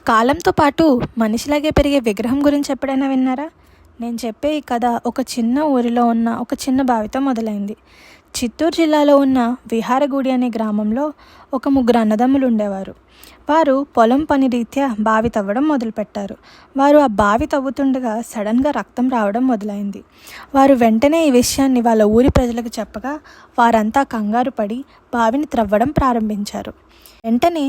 కాలంతో పాటు మనిషిలాగే పెరిగే విగ్రహం గురించి ఎప్పుడైనా విన్నారా? నేను చెప్పే ఈ కథ ఒక చిన్న ఊరిలో ఉన్న ఒక చిన్న బావితో మొదలైంది. చిత్తూరు జిల్లాలో ఉన్న విహారగుడి అనే గ్రామంలో ఒక ముగ్గురు అన్నదమ్ములు ఉండేవారు. వారు పొలం పని రీత్యా బావి తవ్వడం మొదలుపెట్టారు. వారు ఆ బావి తవ్వుతుండగా సడన్గా రక్తం రావడం మొదలైంది. వారు వెంటనే ఈ విషయాన్ని వాళ్ళ ఊరి ప్రజలకు చెప్పగా వారంతా కంగారు పడి బావిని త్రవ్వడం ప్రారంభించారు. వెంటనే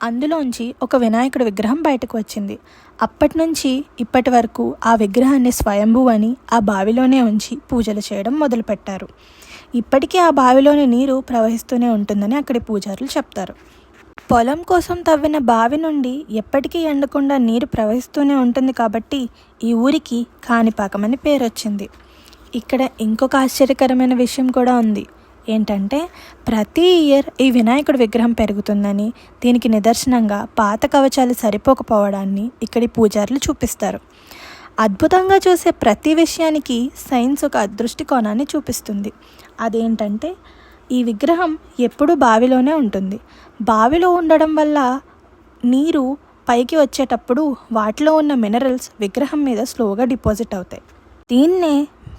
అందులోంచి ఒక వినాయకుడి విగ్రహం బయటకు వచ్చింది. అప్పటి నుంచి ఇప్పటి వరకు ఆ విగ్రహాన్ని స్వయంభూ అని ఆ బావిలోనే ఉంచి పూజలు చేయడం మొదలుపెట్టారు. ఇప్పటికీ ఆ బావిలోని నీరు ప్రవహిస్తూనే ఉంటుందని అక్కడి పూజారులు చెప్తారు. పొలం కోసం తవ్విన బావి నుండి ఎప్పటికీ ఎండకుండా నీరు ప్రవహిస్తూనే ఉంటుంది కాబట్టి ఈ ఊరికి కాణిపాకం అని పేరు వచ్చింది. ఇక్కడ ఇంకొక ఆశ్చర్యకరమైన విషయం కూడా ఉంది. ఏంటంటే ప్రతి ఇయర్ ఈ వినాయకుడి విగ్రహం పెరుగుతుందని, దీనికి నిదర్శనంగా పాత కవచాలు సరిపోకపోవడాన్ని ఇక్కడి పూజారులు చూపిస్తారు. అద్భుతంగా చూసే ప్రతి విషయానికి సైన్స్ ఒక దృష్టికోణాన్ని చూపిస్తుంది. అదేంటంటే ఈ విగ్రహం ఎప్పుడూ బావిలోనే ఉంటుంది. బావిలో ఉండడం వల్ల నీరు పైకి వచ్చేటప్పుడు వాటిలో ఉన్న మినరల్స్ విగ్రహం మీద స్లోగా డిపాజిట్ అవుతాయి. దీన్నే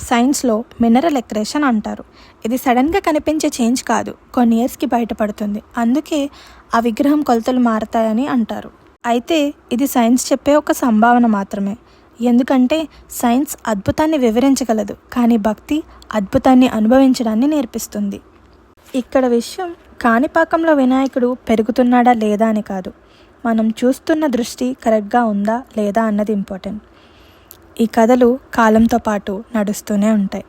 సైన్స్లో మినరల్ ఎక్రేషన్ అంటారు. ఇది సడన్గా కనిపించే చేంజ్ కాదు, కొన్ని ఇయర్స్కి బయటపడుతుంది. అందుకే ఆ విగ్రహం కొలతలు మారతాయని అంటారు. అయితే ఇది సైన్స్ చెప్పే ఒక సంభావన మాత్రమే. ఎందుకంటే సైన్స్ అద్భుతాన్ని వివరించగలదు, కానీ భక్తి అద్భుతాన్ని అనుభవించడాన్ని నేర్పిస్తుంది. ఇక్కడ విషయం కాణిపాకంలో వినాయకుడు పెరుగుతున్నాడా లేదా అని కాదు, మనం చూస్తున్న దృష్టి కరెక్ట్గా ఉందా లేదా అన్నది ఇంపార్టెంట్. ఈ కథలు కాలంతో పాటు నడుస్తూనే ఉంటాయి.